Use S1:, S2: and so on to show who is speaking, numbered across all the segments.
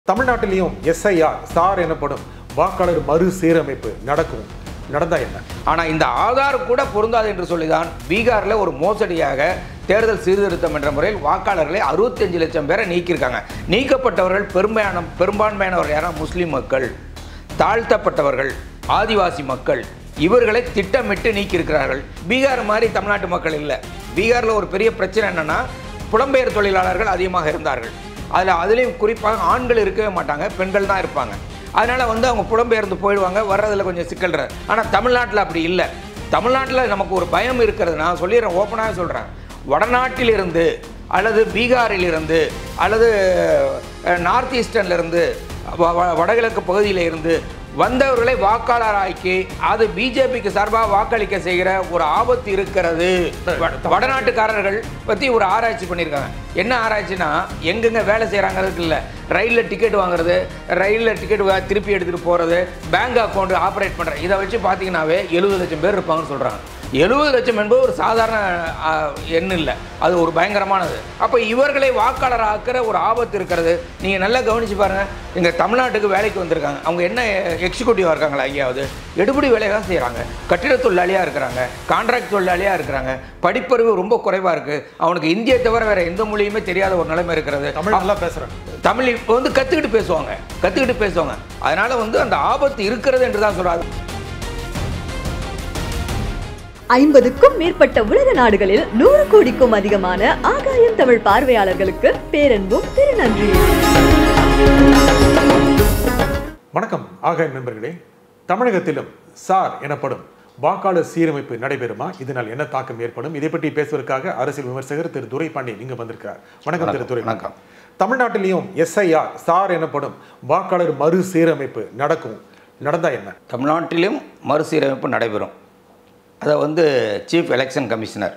S1: தமிழ்நாட்டிலையும் SIR sir எனப்படும் வாக்காளர் மறுசீரமைப்பு நடந்தா என்ன?
S2: ஆனால் இந்த ஆதார் கூட பொருந்தாது என்று சொல்லிதான் பீகாரில் ஒரு மோசடியாக தேர்தல் சீர்திருத்தம் என்ற முறையில் வாக்காளர்களை 65 லட்சம் பேரை நீக்கியிருக்காங்க. நீக்கப்பட்டவர்கள் பெரும்பான்மையானவர் யாரா? முஸ்லீம் மக்கள், தாழ்த்தப்பட்டவர்கள், ஆதிவாசி மக்கள், இவர்களை திட்டமிட்டு நீக்கியிருக்கிறார்கள். பீகார் மாதிரி தமிழ்நாட்டு மக்கள் இல்லை. பீகாரில் ஒரு பெரிய பிரச்சனை என்னென்னா, புலம்பெயர் தொழிலாளர்கள் அதிகமாக இருந்தார்கள். அதுலேயும் குறிப்பாக ஆண்கள் இருக்கவே மாட்டாங்க, பெண்கள் தான் இருப்பாங்க. அதனால் அவங்க புலம்பெயர்ந்து போயிடுவாங்க, வர்றதில் கொஞ்சம் சிக்கல். ஆனால் தமிழ்நாட்டில் அப்படி இல்லை. தமிழ்நாட்டில் நமக்கு ஒரு பயம் இருக்கிறது. நான் சொல்லிடுறேன், ஓப்பனாக சொல்கிறேன். வடநாட்டிலிருந்து அல்லது பீகாரிலிருந்து அல்லது நார்த் ஈஸ்டர்னிலிருந்து வடகிழக்கு பகுதியில் இருந்து வந்தவர்களை வாக்காளராக்கி அது பிஜேபிக்கு சார்பாக வாக்களிக்க செய்கிற ஒரு ஆபத்து இருக்கிறது. வடநாட்டுக்காரர்கள் பற்றி ஒரு ஆராய்ச்சி பண்ணியிருக்காங்க. என்ன ஆராய்ச்சினா, எங்கெங்க வேலை செய்கிறாங்கிறதுக்கு இல்லை, ரயிலில் டிக்கெட் வாங்குறது, ரயிலில் டிக்கெட் திருப்பி எடுத்துகிட்டு போகிறது, பேங்க் அக்கௌண்ட் ஆப்ரேட் பண்ணுறது, இதை வச்சு பார்த்தீங்கன்னாவே 70 லட்சம் பேர் இருப்பாங்கன்னு சொல்கிறாங்க. 70 லட்சம் என்பது ஒரு சாதாரண எண் இல்லை, அது ஒரு பயங்கரமானது. அப்போ இவர்களை வாக்காளர் ஆக்கிற ஒரு ஆபத்து இருக்கிறது. நீங்கள் நல்லா கவனித்து பாருங்கள். இங்கே தமிழ்நாட்டுக்கு வேலைக்கு வந்திருக்காங்க, அவங்க என்ன எக்ஸிக்யூட்டிவாக இருக்காங்களா? ஐயாவது எடுபடி வேலையை தான் செய்கிறாங்க. கட்டிட தொழிலாளியாக இருக்கிறாங்க, கான்ட்ராக்ட் தொழிலாளியாக இருக்கிறாங்க. படிப்பறிவு ரொம்ப குறைவாக இருக்குது. அவனுக்கு இந்தியை தவிர வேறு எந்த மொழியுமே தெரியாத ஒரு நிலைமை இருக்கிறது.
S1: தமிழ் நல்லா பேசுகிறாங்க,
S2: தமிழ் இப்போ கற்றுக்கிட்டு பேசுவாங்க. அதனால் அந்த ஆபத்து இருக்கிறது என்று தான் சொல்கிறாங்க.
S3: 50க்கும் மேற்பட்ட உலக நாடுகளில் 100 கோடிக்கும் அதிகமான ஆகாயம் தமிழ் பார்வையாளர்களுக்கு பேரன்பும் திருநன்றி.
S1: வணக்கம் ஆகாயம் நண்பர்களே. தமிழகத்திலும் சார் எனப்படும் வாக்காளர் சீரமைப்பு நடைபெறுமா? இதனால் என்ன தாக்கம் ஏற்படும்? இதை பற்றி பேசுவதற்காக அரசியல் விமர்சகர் திரு துரைபாண்டியன் இங்கு வந்திருக்கிறார். வணக்கம் திரு துரை.
S2: வணக்கம்.
S1: தமிழ்நாட்டிலையும் எஸ்ஐஆர் சார் எனப்படும் வாக்காளர் மறுசீரமைப்பு நடந்தா என்ன?
S2: தமிழ்நாட்டிலும் மறுசீரமைப்பு நடைபெறும். அதை சீஃப் எலெக்ஷன் கமிஷனர்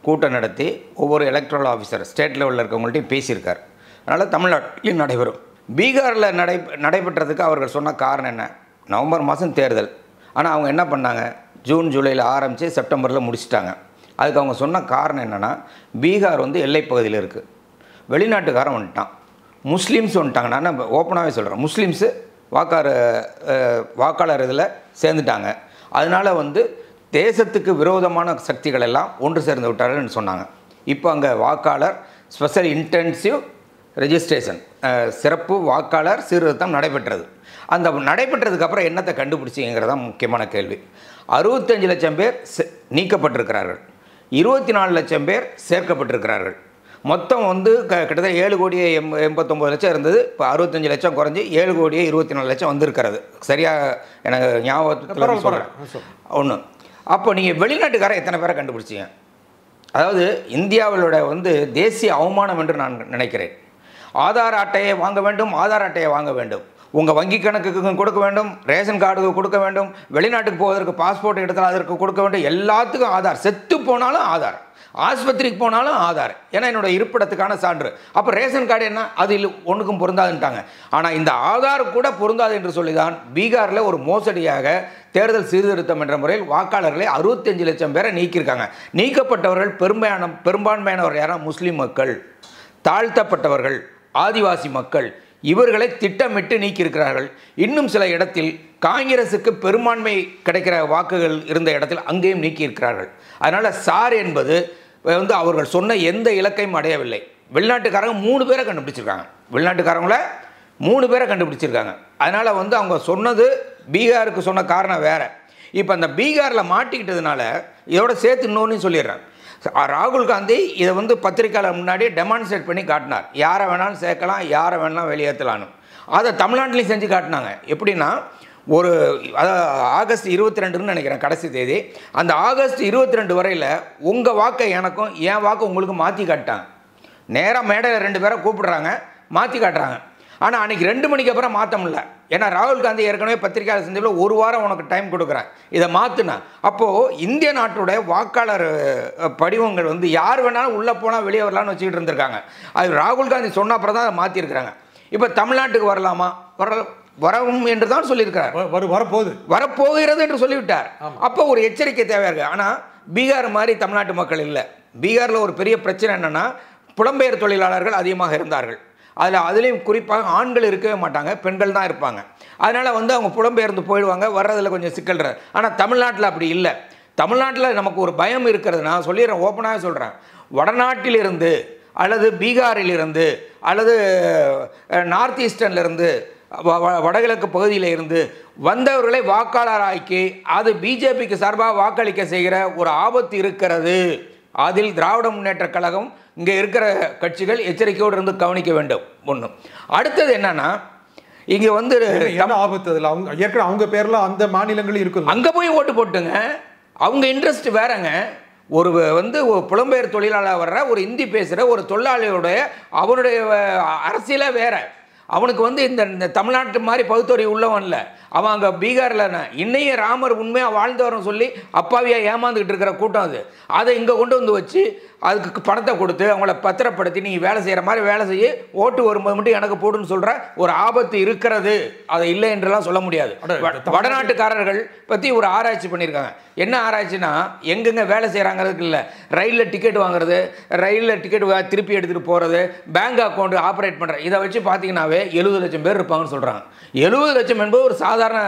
S2: கூட்டம் நடத்தி ஒவ்வொரு எலக்ட்ரல் ஆஃபீஸர் ஸ்டேட் லெவலில் இருக்கவங்கள்ட்டையும் பேசியிருக்கார். அதனால் தமிழ்நாட்டிலும் நடைபெறும். பீகாரில் நடைபெற்றதுக்கு அவர்கள் சொன்ன காரணம் என்ன? நவம்பர் மாதம் தேர்தல். ஆனால் அவங்க என்ன பண்ணாங்க? ஜூன் ஜூலையில் ஆரம்பித்து செப்டம்பரில் முடிச்சிட்டாங்க. அதுக்கு அவங்க சொன்ன காரணம் என்னென்னா, பீகார் எல்லை பகுதியில் இருக்குது, வெளிநாட்டுக்காரன் வந்துட்டான், முஸ்லீம்ஸ் வந்துட்டாங்க. நான் ஓப்பனாகவே சொல்கிறேன், முஸ்லீம்ஸு வாக்காளர் இதில் சேர்ந்துட்டாங்க. அதனால் தேசத்துக்கு விரோதமான சக்திகள் எல்லாம் ஒன்று சேர்ந்து விட்டார்கள்னு சொன்னாங்க. இப்போ அங்கே வாக்காளர் ஸ்பெஷல் இன்டென்சிவ் ரெஜிஸ்ட்ரேஷன், சிறப்பு வாக்காளர் சீர்திருத்தம் நடைபெற்றது. அந்த நடைபெற்றதுக்கப்புறம் என்னத்தை கண்டுபிடிச்சிங்கிறது தான் முக்கியமான கேள்வி. 65 லட்சம் பேர் நீக்கப்பட்டிருக்கிறார்கள், 24 லட்சம் பேர் சேர்க்கப்பட்டிருக்கிறார்கள். மொத்தம் கிட்டத்தட்ட 7,89,00,000 இருந்தது. இப்போ 65 லட்சம் குறைஞ்சி 7,24,00,000 வந்திருக்கிறது. சரியாக எனக்கு ஞாபகத்தில் சொல்கிறேன். ஒன்று. அப்போ நீங்கள் வெளிநாட்டுக்காரன் எத்தனை பேரை கண்டுபிடிச்சிங்க? அதாவது இந்தியாவிலோட தேசிய அவமானம் என்று நான் நினைக்கிறேன். ஆதார் அட்டையை வாங்க வேண்டும், உங்கள் வங்கி கணக்குக்கு கொடுக்க வேண்டும், ரேஷன் கார்டுக்கு கொடுக்க வேண்டும், வெளிநாட்டுக்கு போவதற்கு பாஸ்போர்ட் எடுத்தால் அதற்கு கொடுக்க வேண்டும், எல்லாத்துக்கும் ஆதார். செத்து போனாலும் ஆதார், ஆஸ்பத்திரிக்கு போனாலும் ஆதார், ஏன்னா என்னோடய இருப்பிடத்துக்கான சான்று. அப்போ ரேஷன் கார்டு என்ன? அது ஒன்றுக்கும் பொருந்தாதுன்ட்டாங்க. ஆனால் இந்த ஆதார் கூட பொருந்தாது என்று சொல்லிதான் பீகாரில் ஒரு மோசடியாக தேர்தல் சீர்திருத்தம் என்ற முறையில் வாக்காளர்களை 65 லட்சம் பேரை நீக்கியிருக்காங்க. நீக்கப்பட்டவர்கள் பெரும்பான்மையானவர் யாரா? முஸ்லீம் மக்கள், தாழ்த்தப்பட்டவர்கள், ஆதிவாசி மக்கள், இவர்களை திட்டமிட்டு நீக்கியிருக்கிறார்கள். இன்னும் சில இடத்தில் காங்கிரஸுக்கு பெரும்பான்மை கிடைக்கிற வாக்குகள் இருந்த இடத்தில் அங்கேயும் நீக்கியிருக்கிறார்கள். அதனால் சார் என்பது அவர்கள் சொன்ன எந்த இலக்கையும் அடையவில்லை. வெளிநாட்டுக்காரங்க 3 பேரை கண்டுபிடிச்சிருக்காங்க. அதனால் அவங்க சொன்னது பீகாருக்கு சொன்ன காரணம் வேறு. இப்போ அந்த பீகாரில் மாட்டிக்கிட்டதுனால இதோட சேர்த்து இன்னொன்று சொல்லிடுறேன். ராகுல் காந்தி இதை பத்திரிக்கையாளர் முன்னாடி டெமான்ஸ்ட்ரேட் பண்ணி காட்டினார். யாரை வேணாலும் சேர்க்கலாம், யாரை வேணாலும் வெளியேற்றலான்னு. அதை தமிழ்நாட்டிலையும் செஞ்சு காட்டினாங்க. எப்படின்னா, ஆகஸ்ட் 22ன்னு நினைக்கிறேன் கடைசி தேதி. அந்த ஆகஸ்ட் 22 வரையில் உங்கள் வாக்கை எனக்கும் என் வாக்கு உங்களுக்கு மாற்றி காட்டாங்க. நேராக மேடையில் 2 பேரை கூப்பிடுறாங்க, மாற்றி காட்டுறாங்க. ஆனால் அன்றைக்கி 2 மணிக்கு அப்புறம் மாற்ற முடியல. ஏன்னா ராகுல் காந்தி ஏற்கனவே பத்திரிகையாளர் செஞ்சதில் 1 வாரம் உனக்கு டைம் கொடுக்குறேன், இதை மாற்றுனா. அப்போது இந்திய நாட்டுடைய வாக்காளர் படிவங்கள் யார் வேணாலும் உள்ளே போனால் வெளியே வரலான்னு வச்சுக்கிட்டு இருந்திருக்காங்க. அது ராகுல் காந்தி சொன்ன அப்புறம் தான் அதை மாற்றிருக்கிறாங்க. இப்போ தமிழ்நாட்டுக்கு வரலாமா? வரும் என்று தான் சொல்லியிருக்கிறார். வரப்போகிறது என்று சொல்லிவிட்டார். அப்போ ஒரு எச்சரிக்கை தேவையாக இருக்குது. ஆனால் பீகார் மாதிரி தமிழ்நாட்டு மக்கள் இல்லை. பீகாரில் ஒரு பெரிய பிரச்சனை என்னென்னா, புலம்பெயர் தொழிலாளர்கள் அதிகமாக இருந்தார்கள். அதுலேயும் குறிப்பாக ஆண்கள் இருக்கவே மாட்டாங்க, பெண்கள் தான் இருப்பாங்க. அதனால் வந்து அவங்க புலம்பெயர்ந்து போயிடுவாங்க, வர்றதில் கொஞ்சம் சிக்கல். ஆனால் தமிழ்நாட்டில் அப்படி இல்லை. தமிழ்நாட்டில் நமக்கு ஒரு பயம் இருக்கிறது. நான் சொல்லிடுறேன், ஓப்பனாக சொல்கிறேன். வடநாட்டிலிருந்து அல்லது பீகாரிலிருந்து அல்லது நார்த் ஈஸ்டர்னிலிருந்து வடகிழக்கு பகுதியில் இருந்து வந்தவர்களை வாக்காளராக்கி அது பிஜேபிக்கு சார்பாக வாக்களிக்க செய்கிற ஒரு ஆபத்து இருக்கிறது. அதில் திராவிட முன்னேற்ற கழகம் இங்கே இருக்கிற கட்சிகள் எச்சரிக்கையோடு இருந்து கவனிக்க வேண்டும். ஒன்று. அடுத்தது என்னன்னா, இங்கே வந்து
S1: ஆபத்து அதில் அவங்க ஏற்கனவே அவங்க பேரில் அந்த மாநிலங்கள் இருக்கும்,
S2: அங்கே போய் ஓட்டு போட்டுங்க. அவங்க இன்ட்ரெஸ்ட் வேறங்க. ஒரு வந்து ஒரு புலம்பெயர் தொழிலாளர் வர்ற ஒரு இந்தி பேசுகிற ஒரு தொழிலாளியோடைய அவனுடைய அரசியலே வேற. அவனுக்கு வந்து இந்த தமிழ்நாட்டு மாதிரி பகுத்தறிவு உள்ளவன் இல்லை. அவன் அங்கே பீகாரில் இன்னைய ராமர் உண்மையாக வாழ்ந்தவர்னு சொல்லி அப்பாவியாக ஏமாந்துக்கிட்டு இருக்கிற கூட்டம் அது. அதை இங்கே கொண்டு வந்து வச்சு அதுக்கு பணத்தை கொடுத்து அவங்கள பத்திரப்படுத்தி நீ வேலை செய்கிற மாதிரி வேலை செய்ய, ஓட்டு வரும்போது மட்டும் எனக்கு போடுன்னு சொல்கிற ஒரு ஆபத்து இருக்கிறது. அதை இல்லை என்றெல்லாம் சொல்ல முடியாது. வடநாட்டுக்காரர்கள் பற்றி ஒரு ஆராய்ச்சி பண்ணியிருக்காங்க. என்ன ஆராய்ச்சினா, எங்கெங்கே வேலை செய்கிறாங்கிறதுக்கு இல்லை, ரயிலில் டிக்கெட் வாங்குறது, ரயிலில் டிக்கெட் திருப்பி எடுத்துகிட்டு போகிறது, பேங்க் அக்கௌண்ட் ஆப்ரேட் பண்ணுற, இதை வச்சு பார்த்தீங்கன்னாவே 70 லட்சம் பேர் இருப்பாங்கன்னு சொல்கிறாங்க. 70 லட்சம் என்பது ஒரு சாதாரண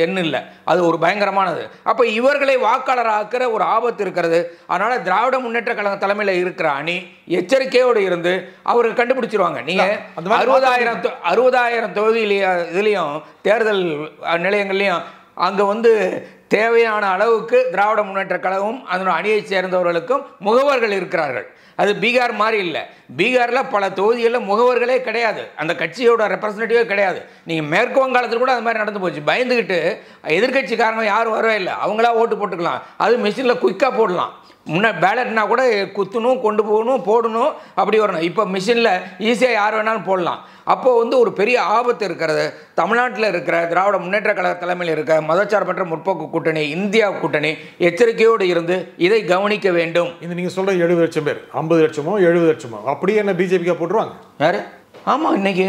S2: எண் இல்லை, அது ஒரு பயங்கரமானது. அப்போ இவர்களை வாக்காளர் ஆக்கிற ஒரு ஆபத்து இருக்கிறது. அதனால் திராவிட முன்னேற்ற கழக தலைமையில் இருக்கிற அணி எச்சரிக்கையோடு இருந்து அவர்கள் கண்டுபிடிச்சிருவாங்க. நீங்கள் 60,000 இதுலேயும் தேர்தல் நிலையங்கள்லையும் அங்கே வந்து தேவையான அளவுக்கு திராவிட முன்னேற்ற கழகம் அதனுடைய அணியை சேர்ந்தவர்களுக்கும் முகவர்கள் இருக்கிறார்கள். அது பீகார் மாதிரி இல்லை. பீகாரில் பல தொகுதிகளில் முகவர்களே கிடையாது, அந்த கட்சியோட ரெப்ரசன்டேட்டிவே கிடையாது. நீங்கள் மேற்கு வங்காளத்தில் கூட அது மாதிரி நடந்து போச்சு. பயந்துக்கிட்டு எதிர்கட்சிக்காரங்க யாரும் வரவே இல்லை, அவங்களா ஓட்டு போட்டுக்கலாம். அது மிஷினில் குயிக்காக போடலாம். முன்னே பேலட்னா கூட குத்தணும், கொண்டு போகணும், போடணும், அப்படி வரணும். இப்போ மிஷினில் ஈஸியாக யார் வேணாலும் போடலாம். அப்போது வந்து ஒரு பெரிய ஆபத்து இருக்கிறது. தமிழ்நாட்டில் இருக்கிற திராவிட முன்னேற்ற கழக தலைமையில் இருக்க மதச்சார்பற்ற முற்போக்கு கூட்டணி, இந்தியா கூட்டணி எச்சரிக்கையோடு இருந்து இதை கவனிக்க வேண்டும்.
S1: இது நீங்கள் சொல்கிற 70 லட்சம் பேர் 50 லட்சமோ 70 லட்சமோ அப்படியே என்ன பிஜேபிக்கா போட்டுருவாங்க
S2: யாரு? ஆமாம், இன்றைக்கி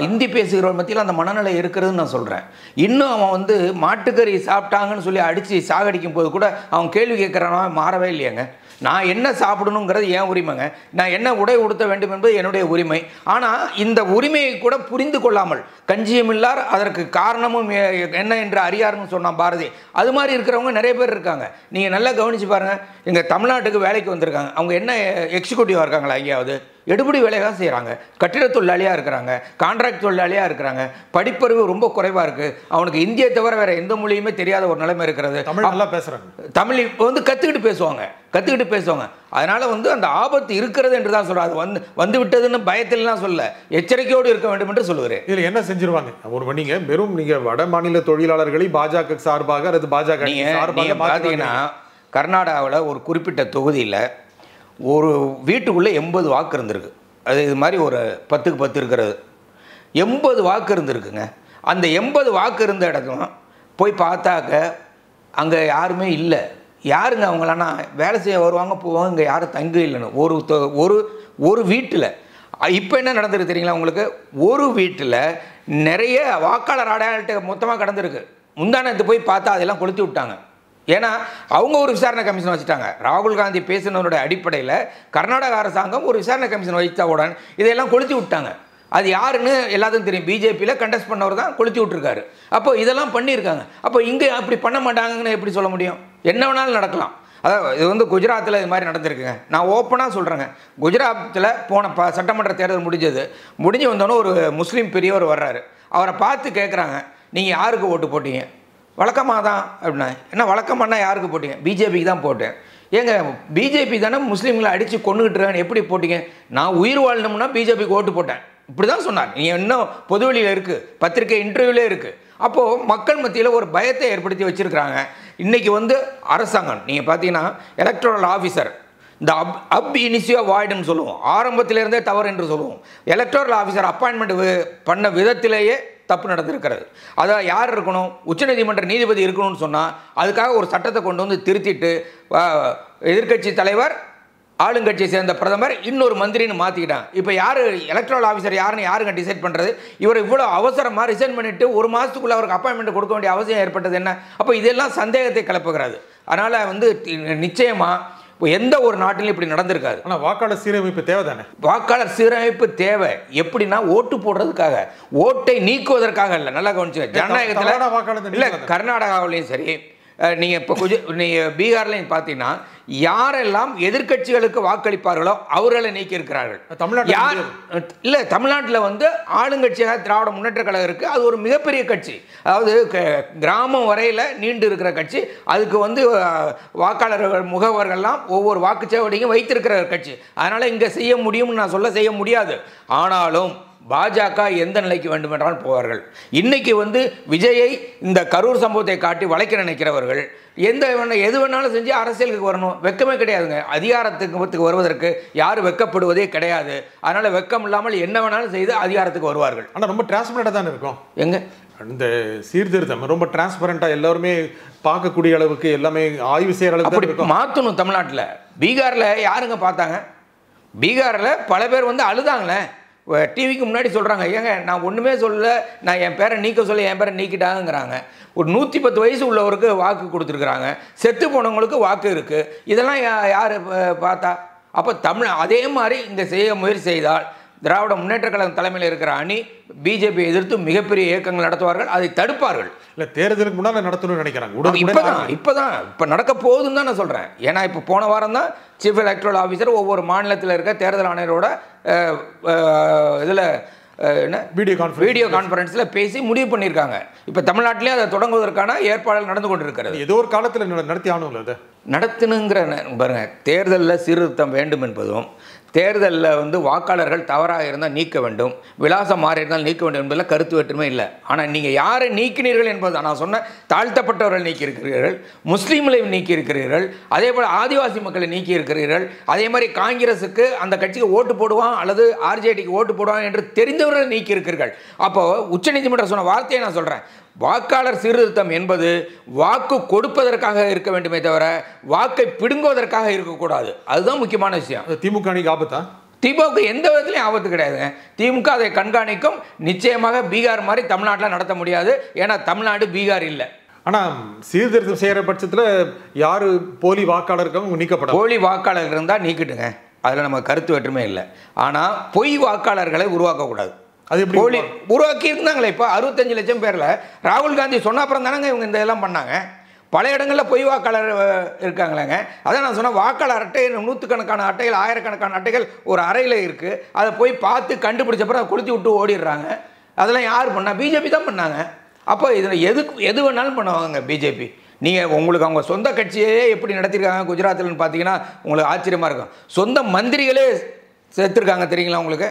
S2: இந்தி பேசுகிறவன் மத்தியில் அந்த மனநிலை இருக்கிறதுன்னு நான் சொல்கிறேன். இன்னும் அவன் வந்து மாட்டுக்கறி சாப்பிட்டாங்கன்னு சொல்லி அடித்து சாகடிக்கும் போது கூட அவன் கேள்வி கேட்குறான், மாறவே இல்லையாங்க. நான் என்ன சாப்பிடணுங்கிறது என் உரிமைங்க, நான் என்ன உடை உடுத்த வேண்டும் என்பது என்னுடைய உரிமை. ஆனால் இந்த உரிமையை கூட புரிந்து கொள்ளாமல் கஞ்சியும் இல்லார் அதற்கு காரணமும் என்ன என்று அறியாருன்னு சொன்னான் பாரதி. அது மாதிரி இருக்கிறவங்க நிறைய பேர் இருக்காங்க. நீங்கள் நல்லா கவனித்து பாருங்கள். எங்கள் தமிழ்நாட்டுக்கு வேலைக்கு வந்திருக்காங்க. அவங்க என்ன எக்ஸிக்யூட்டிவாக இருக்காங்களா? எங்கேயாவது எடுபடி வேலையாக தான் செய்கிறாங்க. கட்டிட தொழிலாளியாக இருக்கிறாங்க, கான்ட்ராக்ட் தொழிலாளியாக இருக்கிறாங்க. படிப்பறிவு ரொம்ப குறைவாக இருக்குது. அவனுக்கு இந்தியை தவிர வேறு எந்த மொழியுமே தெரியாத ஒரு நிலைமை இருக்கிறது.
S1: தமிழ் நல்லா பேசுகிறாங்க,
S2: தமிழ் இப்போ வந்து கற்றுக்கிட்டு பேசுவாங்க. அதனால் வந்து அந்த ஆபத்து இருக்கிறது என்று தான் சொல்கிறார். அது வந்து விட்டதுன்னு பயத்திலாம் சொல்ல, எச்சரிக்கையோடு இருக்க வேண்டும் என்று சொல்லுகிறேன்.
S1: இதில் என்ன செஞ்சிருவாங்க? ஒரு நீங்கள் வெறும் நீங்கள் வட மாநில தொழிலாளர்களை பாஜக சார்பாக அல்லது பாஜக
S2: நீங்கள் பார்த்தீங்கன்னா கர்நாடகாவில் ஒரு குறிப்பிட்ட தொகுதியில் ஒரு வீட்டுக்குள்ளே 80 வாக்கு இருந்திருக்கு. அது இது மாதிரி ஒரு 10க்கு 10 இருக்கிறது. 80 வாக்கு இருந்திருக்குங்க. அந்த 80 வாக்கு இருந்த இடத்துல போய் பார்த்தாக்க அங்கே யாருமே இல்லை. யாருங்க அவங்களானா வேலை செய்ய வருவாங்க போவாங்க, இங்கே யாரும் தங்க இல்லைன்னு ஒரு வீட்டில். இப்போ என்ன நடந்திருக்கு தெரியுங்களா உங்களுக்கு? ஒரு வீட்டில் நிறைய வாக்காளர் அடையாளத்தை மொத்தமாக கடந்திருக்கு. முந்தானத்து போய் பார்த்தா அதெல்லாம் கொளுத்தி விட்டாங்க. ஏன்னா அவங்க ஒரு விசாரணை கமிஷன் வச்சுட்டாங்க. ராகுல் காந்தி பேசினவருடைய அடிப்படையில் கர்நாடக அரசாங்கம் ஒரு விசாரணை கமிஷன் வைத்தவுடன் இதையெல்லாம் கொளுத்தி விட்டாங்க. அது யாருன்னு எல்லாத்துக்கும் தெரியும். பிஜேபியில் கண்டெஸ்ட் பண்ணவர் தான் கொளுத்தி விட்டுருக்காரு. அப்போ இதெல்லாம் பண்ணியிருக்காங்க. அப்போ இங்கே அப்படி பண்ண மாட்டாங்கன்னு எப்படி சொல்ல முடியும்? என்ன வேணாலும் நடக்கலாம். அதாவது இது வந்து குஜராத்தில் இது மாதிரி நடந்திருக்குங்க. நான் ஓப்பனாக சொல்கிறேங்க. குஜராத்தில் போன சட்டமன்ற தேர்தல் முடிஞ்சு வந்தோன்னே ஒரு முஸ்லீம் பெரியவர் வர்றாரு. அவரை பார்த்து கேட்குறாங்க, நீங்கள் யாருக்கு ஓட்டு போட்டீங்க? வழக்கமாக தான் அப்படின்னா. என்ன வழக்கமானா யாருக்கு போட்டீங்க? பிஜேபிக்கு தான் போட்டேன். ஏங்க பிஜேபி தானே முஸ்லீம்களை அடித்து கொண்டுகிட்டுருக்கான்னு எப்படி போட்டீங்க? நான் உயிர் வாழணும்னா பிஜேபிக்கு ஓட்டு போட்டேன், இப்படி தான் சொன்னார். நீ இன்னும் பொதுவெளியில் இருக்குது, பத்திரிகை இன்டர்வியூலே இருக்குது. அப்போது மக்கள் மத்தியில் ஒரு பயத்தை ஏற்படுத்தி வச்சுருக்கிறாங்க. இன்றைக்கி வந்து அரசாங்கம் நீங்கள் பார்த்தீங்கன்னா எலக்ட்ரல் ஆஃபீஸர் இந்த அப் இனிஷியோ வாய்டுன்னு சொல்லுவோம், ஆரம்பத்திலேருந்தே தவறு என்று சொல்லுவோம். எலக்ட்ரல் ஆஃபீஸர் அப்பாயின்மெண்ட் பண்ண விதத்திலேயே தப்பு நடந்திருக்கிறது. அதான் யார் இருக்கணும்? உச்சநீதிமன்ற நீதிபதி இருக்கணும்னு சொன்னால் அதுக்காக ஒரு சட்டத்தை கொண்டு வந்து திருத்திட்டு எதிர்க்கட்சி தலைவர், ஆளுங்கட்சியை சேர்ந்த பிரதமர், இன்னொரு மந்திரின்னு மாற்றிக்கிட்டாங்க. இப்போ யார் எலக்ட்ரல் ஆஃபீஸர் யாருன்னு யாருங்க டிசைட் பண்ணுறது? இவர் இவ்வளோ அவசரமாக ரிசைன் பண்ணிவிட்டு ஒரு மாதத்துக்குள்ளே அவருக்கு அப்பாயின்மெண்ட் கொடுக்க வேண்டிய அவசியம் ஏற்பட்டது என்ன? அப்போ இதெல்லாம் சந்தேகத்தை கிளப்புகிறது. அதனால் வந்து நிச்சயமாக எந்த ஒரு நாட்டிலும் இப்படி நடந்திருக்காது.
S1: ஆனால் வாக்காளர் சீரமைப்பு தேவை தானே?
S2: வாக்காளர் சீரமைப்பு தேவை. எப்படின்னா ஓட்டு போடுறதுக்காக, ஓட்டை நீக்குவதற்காக இல்லை. நல்லா கவனிச்சு, ஜனநாயகத்தில் இல்லை, கர்நாடகாவிலையும் சரி, நீங்கள் இப்போ நீங்கள் பீகார்லையும் பார்த்தீங்கன்னா யாரெல்லாம் எதிர்க்கட்சிகளுக்கு வாக்களிப்பார்களோ அவர்களை நீக்கி இருக்கிறார்கள்.
S1: தமிழ்நாட்டில்
S2: இல்லை, தமிழ்நாட்டில் வந்து ஆளுங்கட்சியாக திராவிட முன்னேற்ற கழகம் இருக்குது. அது ஒரு மிகப்பெரிய கட்சி, அதாவது கிராமம் வரையில் நீண்டு இருக்கிற கட்சி. அதுக்கு வந்து வாக்காளர்கள் முகவர்கள்லாம் ஒவ்வொரு வாக்குச்சாவடியும் வைத்திருக்கிற கட்சி. அதனால் இங்கே செய்ய முடியும்னு நான் சொல்ல, செய்ய முடியாது. ஆனாலும் பாஜக எந்த நிலைக்கு வேண்டுமென்றாலும் போவார்கள். இன்னைக்கு வந்து விஜயை இந்த கரூர் சம்பவத்தை காட்டி வளைக்க நினைக்கிறவர்கள் எது வேணாலும் செஞ்சு அரசியலுக்கு வரணும். வெக்கமே கிடையாதுங்க. அதிகாரத்துக்கு வருவதற்கு யாரும் வெக்கப்படுவதே கிடையாது. அதனால வெக்கம் இல்லாமல் என்ன வேணாலும் செய்து அதிகாரத்துக்கு வருவார்கள்.
S1: ஆனால் ரொம்ப டிரான்ஸ்பரண்டாக தானே இருக்கும்.
S2: எங்க
S1: இந்த சீர்திருத்தம் ரொம்ப டிரான்ஸ்பரண்டாக எல்லாருமே பார்க்கக்கூடிய அளவுக்கு, எல்லாமே ஆய்வு செய்கிற அளவுக்கு
S2: மாற்றணும். தமிழ்நாட்டில் பீகாரில் யாருங்க பார்த்தாங்க? பீகாரில் பல பேர் வந்து அழுதாங்களே. டிவிக்கு முன்னாடி சொல்கிறாங்க, ஏங்க நான் ஒன்றுமே சொல்லலை, நான் என் பேரை நீக்க சொல்லி என் பேரை நீக்கிட்டாங்கிறாங்க. ஒரு 110 வயசு உள்ளவருக்கு வாக்கு கொடுத்துருக்குறாங்க, செத்து போனவங்களுக்கு வாக்கு இருக்குது. இதெல்லாம் யார் பார்த்தா? அப்போ அதே மாதிரி இங்கே செய்ய முயற்சி செய்தால் திராவிட முன்னேற்ற கழகம் தலைமையில் இருக்கிற அணி பிஜேபி எதிர்த்து மிகப்பெரிய இயக்கங்கள் நடத்துவார்கள், அதை தடுப்பார்கள்.
S1: இல்லை, தேர்தலுக்கு முன்னால் நடத்தணும்னு நினைக்கிறாங்க.
S2: இப்போ நடக்க போகுதுன்னு தான் நான் சொல்கிறேன். ஏன்னா இப்போ போன வாரம் தான் சீஃப் எலக்ட்ரல் ஆஃபீஸர் ஒவ்வொரு மாநிலத்தில் இருக்க தேர்தல் ஆணையரோட இதில் என்ன வீடியோ கான்ஃபரன்ஸில் பேசி முடிவு பண்ணியிருக்காங்க. இப்போ தமிழ்நாட்டிலே அதை தொடங்குவதற்கான ஏற்பாடுகள் நடந்து கொண்டிருக்கிறது.
S1: ஏதோ ஒரு காலத்தில் நடத்தி ஆகணும்ல, அதை
S2: நடத்தணுங்கிற பாருங்க. தேர்தலில் சீர்திருத்தம் வேண்டும் என்பதும், தேர்தலில் வந்து வாக்காளர்கள் தவறாக இருந்தால் நீக்க வேண்டும், விலாசம் மாறி இருந்தால் நீக்க வேண்டும் என்பதில் கருத்து வேற்றுமை இல்லை. ஆனால் நீங்கள் யாரை நீக்கினீர்கள் என்பது நான் சொன்ன தாழ்த்தப்பட்டவர்கள் நீக்கியிருக்கிறீர்கள், முஸ்லீம்களை நீக்கியிருக்கிறீர்கள், அதே போல் ஆதிவாசி மக்களை நீக்கியிருக்கிறீர்கள். அதே மாதிரி காங்கிரஸுக்கு அந்த கட்சிக்கு ஓட்டு போடுவான் அல்லது ஆர்ஜேடிக்கு ஓட்டு போடுவான் என்று தெரிந்தவர்கள் நீக்கியிருக்கிறீர்கள். அப்போ உச்சநீதிமன்றம் சொன்ன வார்த்தையை நான் சொல்கிறேன். வாக்காளர் சீர்திருத்தம் என்பது வாக்கு கொடுப்பதற்காக இருக்க வேண்டுமே தவிர வாக்கை பிடுங்குவதற்காக இருக்கக்கூடாது. அதுதான் முக்கியமான விஷயம்.
S1: திமுக ஆபத்தா?
S2: திமுக எந்த விதத்திலையும் ஆபத்து கிடையாதுங்க. திமுக அதை கண்காணிக்கும். நிச்சயமாக பீகார் மாதிரி தமிழ்நாட்டில் நடத்த முடியாது. ஏன்னா தமிழ்நாடு பீகார் இல்லை.
S1: ஆனால் சீர்திருத்தம் செய்கிற பட்சத்தில் யார் போலி வாக்காளர்கள் நீக்கப்படும்?
S2: போலி வாக்காளர்கள் இருந்தால் நீக்கிட்டுங்க, அதில் நம்ம கருத்து வேற்றுமே இல்லை. ஆனால் பொய் வாக்காளர்களை உருவாக்கக்கூடாது.
S1: அது
S2: போலி உருவாக்கி இருந்தாங்களே. இப்போ 65 லட்சம் பேரில் ராகுல் காந்தி சொன்ன அப்புறம் தானங்க இவங்க இந்த இதெல்லாம் பண்ணாங்க. பல இடங்களில் பொய் வாக்காளர் இருக்காங்களேங்க. அதான் நான் சொன்னேன், வாக்காளர் அட்டை 100கணக்கான அட்டைகள், 1000கணக்கான அட்டைகள் ஒரு அறையில் இருக்குது. அதை போய் பார்த்து கண்டுபிடிச்சப்பறம் அதை கொளுத்தி விட்டு ஓடிடுறாங்க. அதெல்லாம் யார் பண்ணா? பிஜேபி தான் பண்ணாங்க. அப்போ இதில் எது வேணாலும் பண்ணுவாங்க பிஜேபி. நீங்கள் உங்களுக்கு அவங்க சொந்த கட்சியே எப்படி நடத்திருக்காங்க குஜராத்தில்னு பார்த்தீங்கன்னா உங்களுக்கு ஆச்சரியமாக இருக்கும். சொந்த மந்திரிகளே சேர்த்துருக்காங்க தெரியுங்களா உங்களுக்கு?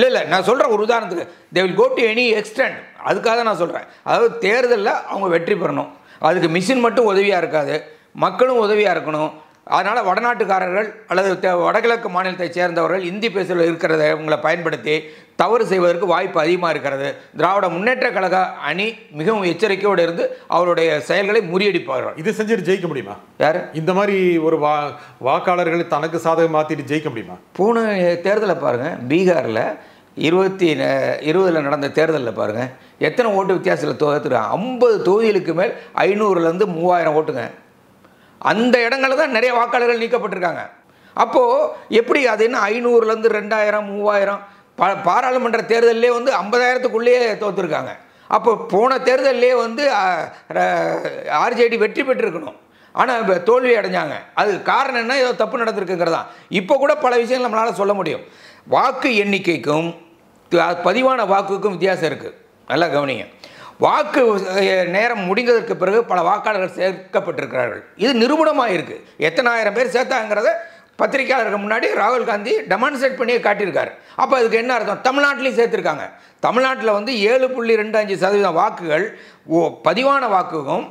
S2: இல்லை நான் சொல்கிறேன் ஒரு உதாரணத்துக்கு, they will go to any extent. அதுக்காக நான் சொல்கிறேன். அதாவது தேர்தலில் அவங்க வெற்றி பெறணும், அதுக்கு மிஷின் மட்டும் உதவியாக இருக்காது, மக்களும் உதவியாக இருக்கணும். அதனால் வடநாட்டுக்காரர்கள் அல்லது வடகிழக்கு மாநிலத்தை சேர்ந்தவர்கள் இந்தி பேசுகிற இருக்கிறத உங்களை பயன்படுத்தி தவறு செய்வதற்கு வாய்ப்பு அதிகமாக இருக்கிறது. திராவிட முன்னேற்ற கழக அணி மிகவும் எச்சரிக்கையோடு இருந்து அவருடைய செயல்களை முறியடிப்பார்கள்.
S1: இது செஞ்சுட்டு ஜெயிக்க முடியுமா?
S2: யார்
S1: இந்த மாதிரி ஒரு வாக்காளர்களை தனக்கு சாதகம் மாற்றிட்டு ஜெயிக்க முடியுமா?
S2: போன தேர்தலை பாருங்கள், பீகாரில் 2020 நடந்த தேர்தலில் பாருங்கள் எத்தனை ஓட்டு வித்தியாசத்தில் தோத்துருக்காங்க. 50 தொகுதிகளுக்கு மேல் 500லேருந்து 3000 ஓட்டுங்க. அந்த இடங்களில் தான் நிறைய வாக்காளர்கள் நீக்கப்பட்டிருக்காங்க. அப்போது எப்படி அது என்ன 500லேருந்து 2000 3000 பாராளுமன்ற தேர்தலிலே வந்து 50,000த்துக்குள்ளேயே தோற்றுருக்காங்க. அப்போ போன தேர்தலிலே வந்து ஆர்ஜேடி வெற்றி பெற்றிருக்கணும், ஆனால் தோல்வி அடைஞ்சாங்க. அது காரணம் என்ன? ஏதோ தப்பு நடந்திருக்குங்கிறதா. இப்போ கூட பல விஷயங்கள் நம்மளால் சொல்ல முடியும். வாக்கு எண்ணிக்கைக்கும் பதிவான வாக்குக்கும் வித்தியாசம் இருக்குது. நல்லா கவனிங்க. வாக்கு நேரம் முடிந்ததற்கு பிறகு பல வாக்காளர்கள் சேர்க்கப்பட்டிருக்கிறார்கள். இது நிரூபணமாக இருக்குது. எத்தனை ஆயிரம் பேர் சேர்த்தாங்கிறத பத்திரிகையாளருக்கு முன்னாடி ராகுல் காந்தி டெமான்ஸ்ட்ரேட் பண்ணியே காட்டியிருக்காரு. அப்போ அதுக்கு என்ன அர்த்தம்? தமிழ்நாட்டிலையும் சேர்த்துருக்காங்க. தமிழ்நாட்டில் வந்து 7.25% வாக்குகள் பதிவான வாக்குக்கும்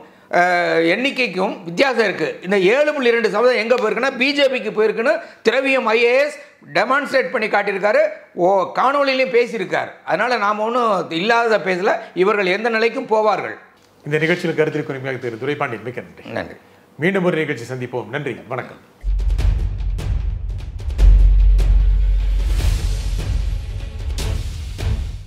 S2: எண்ணிக்கைக்கும் வித்தியாசம் இருக்குது. இந்த 7.2% எங்கே போயிருக்குன்னா பிஜேபிக்கு போயிருக்குன்னு திரவியம் IAS டெமான்ஸ்ட்ரேட் பண்ணி காட்டியிருக்காரு. காணொலியிலையும் பேசியிருக்கார். அதனால் நாம் ஒன்றும் இல்லாத பேசல. இவர்கள் எந்த நிலைக்கும் போவார்கள்.
S1: இந்த நிகழ்ச்சியில் கருத்தில் குறிப்பாக திரு துரைபாண்டியன் மிக்க நன்றி.
S2: நன்றி.
S1: மீண்டும் ஒரு நிகழ்ச்சி சந்திப்போம். நன்றி, வணக்கம்.